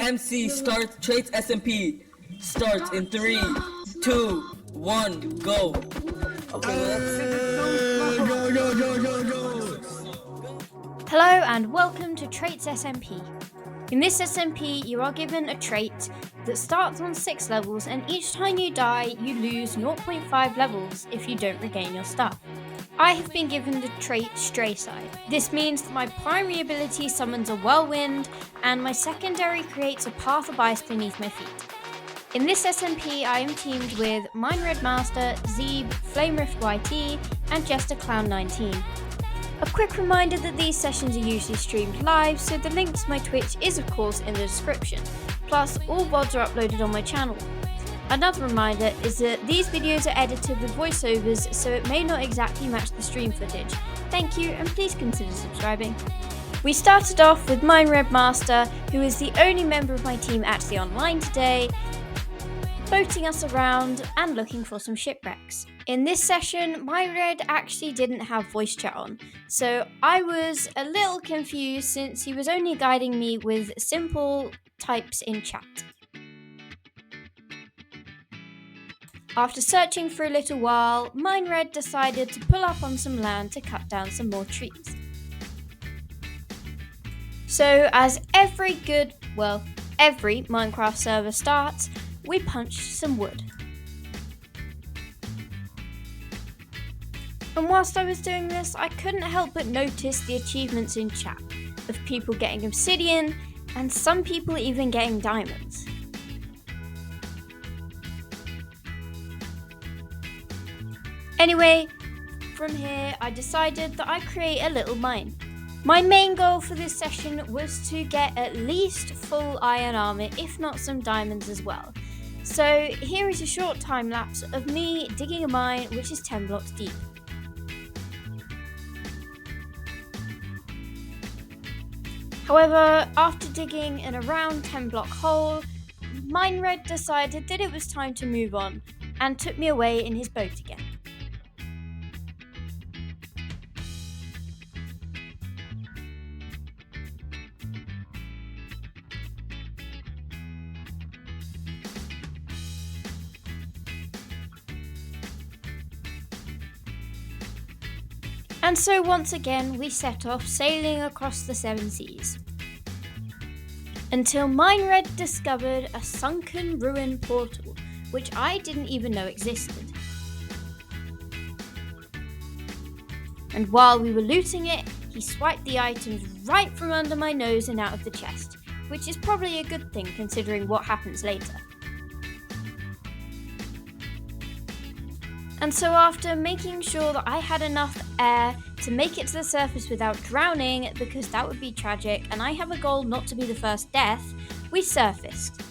MC start Traits SMP. Start in 3, 2, 1, go. Hello and welcome to Traits SMP. In this SMP, you are given a trait that starts on 6 levels, and each time you die, you lose 0.5 levels if you don't regain your stuff. I have been given the trait Stray Side. This means that my primary ability summons a whirlwind, and my secondary creates a path of ice beneath my feet. In this SMP, I am teamed with Mine Red Master, Zeeb, Flame Rift YT, and Jester Clown 19. A quick reminder that these sessions are usually streamed live, so the link to my Twitch is of course in the description. Plus, all VODs are uploaded on my channel. Another reminder is that these videos are edited with voiceovers, so it may not exactly match the stream footage. Thank you, and please consider subscribing. We started off with Mine Red Master, who is the only member of my team actually online today, boating us around and looking for some shipwrecks. In this session, my Red actually didn't have voice chat on, so I was a little confused since he was only guiding me with simple types in chat. After searching for a little while, Mine Red decided to pull up on some land to cut down some more trees. So as every Minecraft server starts, we punched some wood. And whilst I was doing this, I couldn't help but notice the achievements in chat of people getting obsidian and some people even getting diamonds. Anyway, from here I decided that I'd create a little mine. My main goal for this session was to get at least full iron armor, if not some diamonds as well. So here is a short time lapse of me digging a mine which is 10 blocks deep. However, after digging an around 10 block hole, Mine Red decided that it was time to move on and took me away in his boat again. And so once again we set off sailing across the 7 seas. Until Mine Red discovered a sunken ruin portal, which I didn't even know existed. And while we were looting it, he swiped the items right from under my nose and out of the chest, which is probably a good thing considering what happens later. And so after making sure that I had enough air to make it to the surface without drowning, because that would be tragic and I have a goal not to be the first death, we surfaced.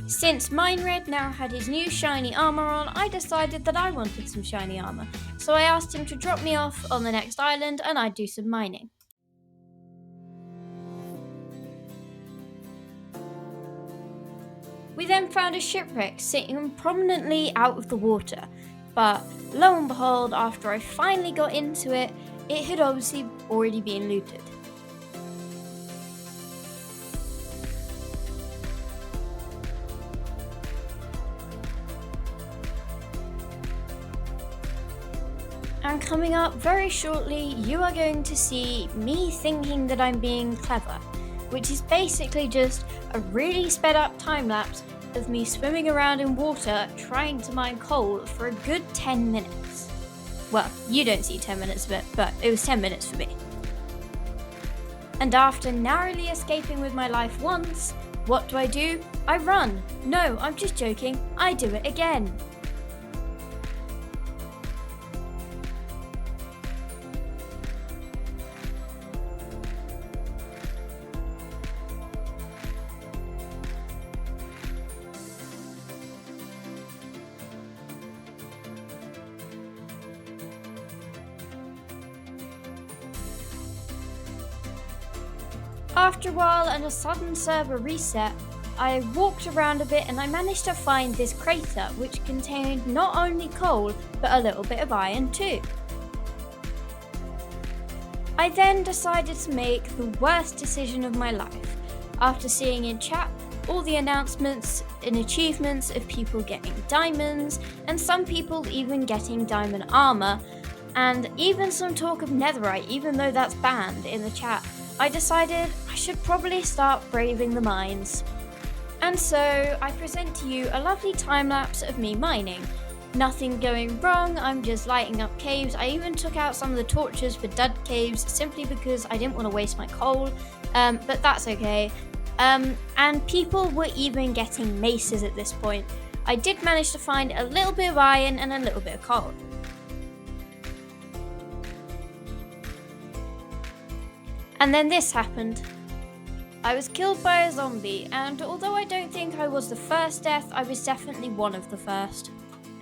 Since Mine Red now had his new shiny armor on, I decided that I wanted some shiny armor, so I asked him to drop me off on the next island and I'd do some mining. We then found a shipwreck sitting prominently out of the water, but lo and behold, after I finally got into it, it had obviously already been looted. And coming up very shortly, you are going to see me thinking that I'm being clever, which is basically just a really sped up time lapse of me swimming around in water trying to mine coal for a good 10 minutes. Well, you don't see 10 minutes of it, but it was 10 minutes for me. And after narrowly escaping with my life once, what do? I run. No, I'm just joking. I do it again. After a while and a sudden server reset, I walked around a bit and I managed to find this crater which contained not only coal but a little bit of iron too. I then decided to make the worst decision of my life. after seeing in chat all the announcements and achievements of people getting diamonds, and some people even getting diamond armor, and even some talk of netherite, even though that's banned in the chat, I decided I should probably start braving the mines. And so I present to you a lovely time lapse of me mining. Nothing going wrong, I'm just lighting up caves. I even took out some of the torches for dud caves simply because I didn't want to waste my coal, but that's okay. And people were even getting maces at this point. I did manage to find a little bit of iron and a little bit of coal. And then this happened. I was killed by a zombie, and although I don't think I was the first death, I was definitely one of the first.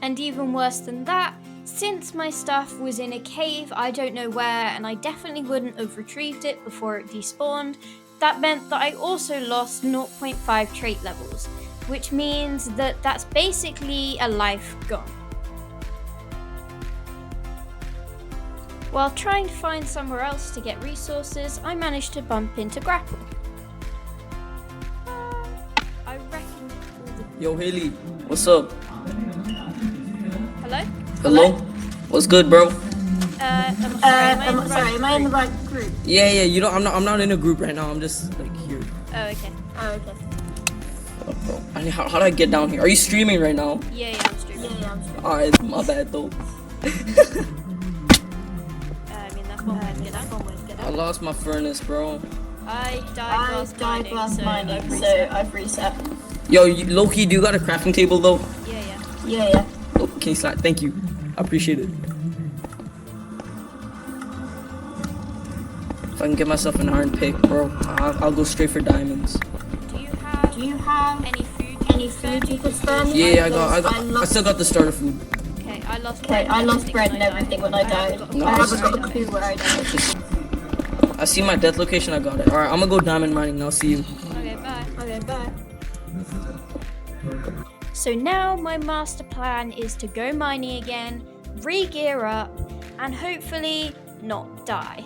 And even worse than that, since my stuff was in a cave I don't know where, and I definitely wouldn't have retrieved it before it despawned, that meant that I also lost 0.5 trait levels, which means that that's basically a life gone. While trying to find somewhere else to get resources, I managed to bump into Grapple. I reckon all the... Yo, Haley, what's up? Hello? Hello? What's good, bro? I'm sorry, am I in the right group? Yeah, you know, I'm not in a group right now. I'm just like here. Oh, okay. Bro, how do I get down here? Are you streaming right now? Yeah, I'm streaming. Alright, my bad though. I mean, that's one way to get out. I lost my furnace, bro. I died last mining, so I've reset. Yo, Loki, do you got a crafting table though? Yeah. Oh, can you slide? Thank you. I appreciate it. If I can get myself an iron pick, bro, I'll go straight for diamonds. Do you have any food you could spare me? Yeah, I still got the starter food. Okay, I lost bread and everything when I died. No, I it's haven't got a clue where I died. I see my death location, I got it. Alright, I'm gonna go diamond mining now, see you. Okay, bye. So now my master plan is to go mining again, re-gear up, and hopefully not die.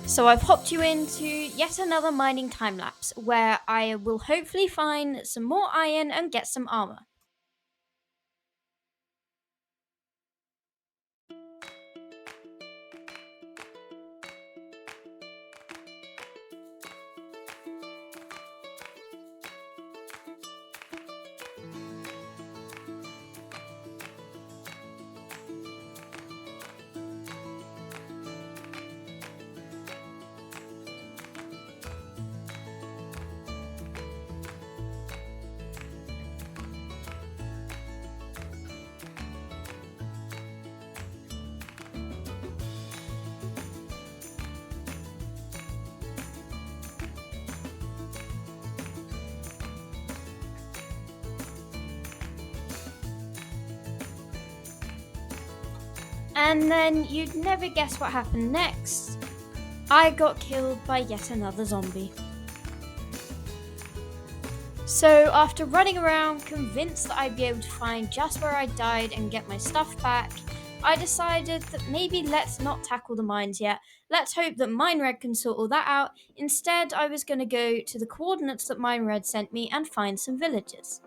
So I've hopped you into yet another mining time lapse where I will hopefully find some more iron and get some armor. And then you'd never guess what happened next. I got killed by yet another zombie. So after running around convinced that I'd be able to find just where I died and get my stuff back, I decided that maybe let's not tackle the mines yet. Let's hope that MineRed can sort all that out. Instead, I was going to go to the coordinates that MineRed sent me and find some villagers.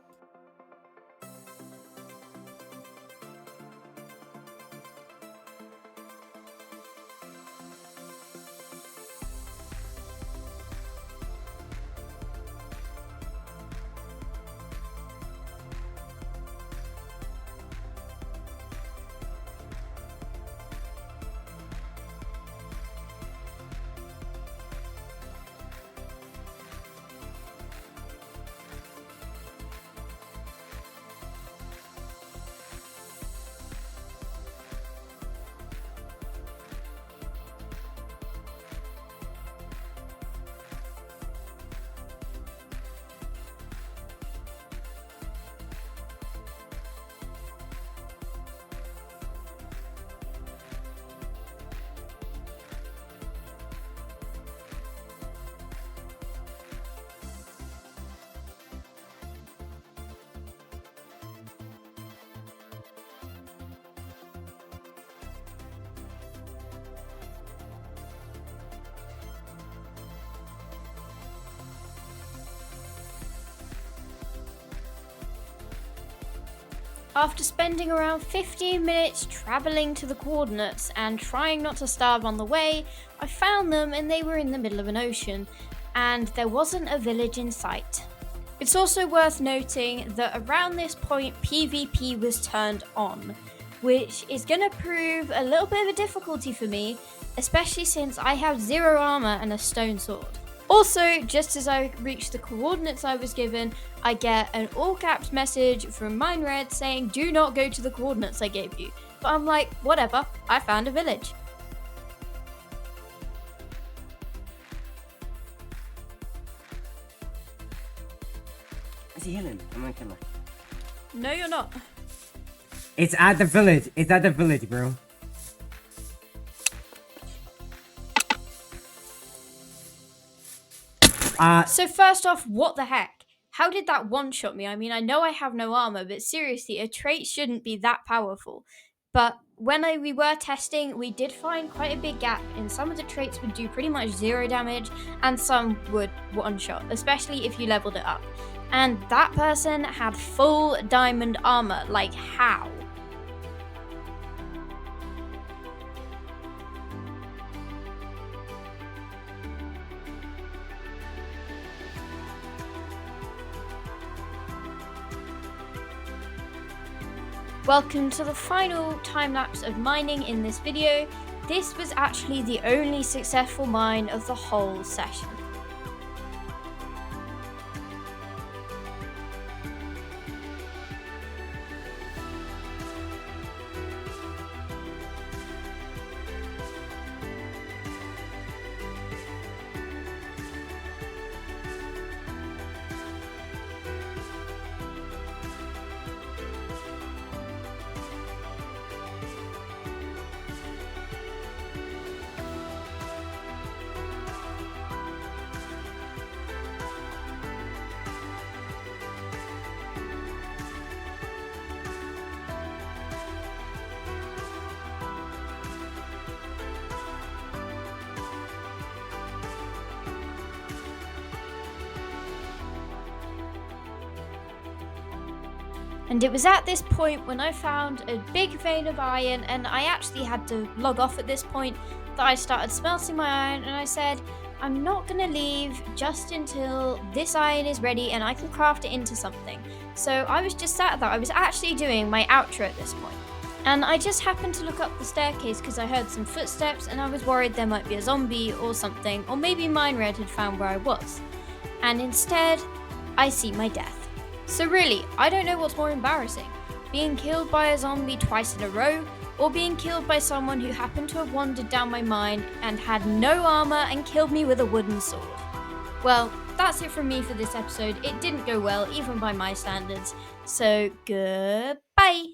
After spending around 15 minutes travelling to the coordinates and trying not to starve on the way, I found them and they were in the middle of an ocean, and there wasn't a village in sight. It's also worth noting that around this point PvP was turned on, which is going to prove a little bit of a difficulty for me, especially since I have 0 armour and a stone sword. Also, just as I reached the coordinates I was given, I get an all-caps message from MineRed saying, "Do not go to the coordinates I gave you." But I'm like, whatever, I found a village. Is he healing? I'm gonna kill her. No, you're not. It's at the village. It's at the village, bro. So first off, what the heck? How did that one-shot me? I mean, I know I have no armor, but seriously, a trait shouldn't be that powerful. But when we were testing, we did find quite a big gap, and some of the traits would do pretty much 0 damage, and some would one-shot, especially if you leveled it up. And that person had full diamond armor. Like, how? Welcome to the final time-lapse of mining in this video. This was actually the only successful mine of the whole session. And it was at this point when I found a big vein of iron, and I actually had to log off at this point, that I started smelting my iron, and I said, I'm not going to leave just until this iron is ready and I can craft it into something. So I was just sat there. I was actually doing my outro at this point. And I just happened to look up the staircase because I heard some footsteps and I was worried there might be a zombie or something, or maybe MineRed had found where I was. And instead, I see my death. So really, I don't know what's more embarrassing, being killed by a zombie twice in a row, or being killed by someone who happened to have wandered down my mine and had no armor and killed me with a wooden sword. Well, that's it from me for this episode. It didn't go well, even by my standards. So, goodbye!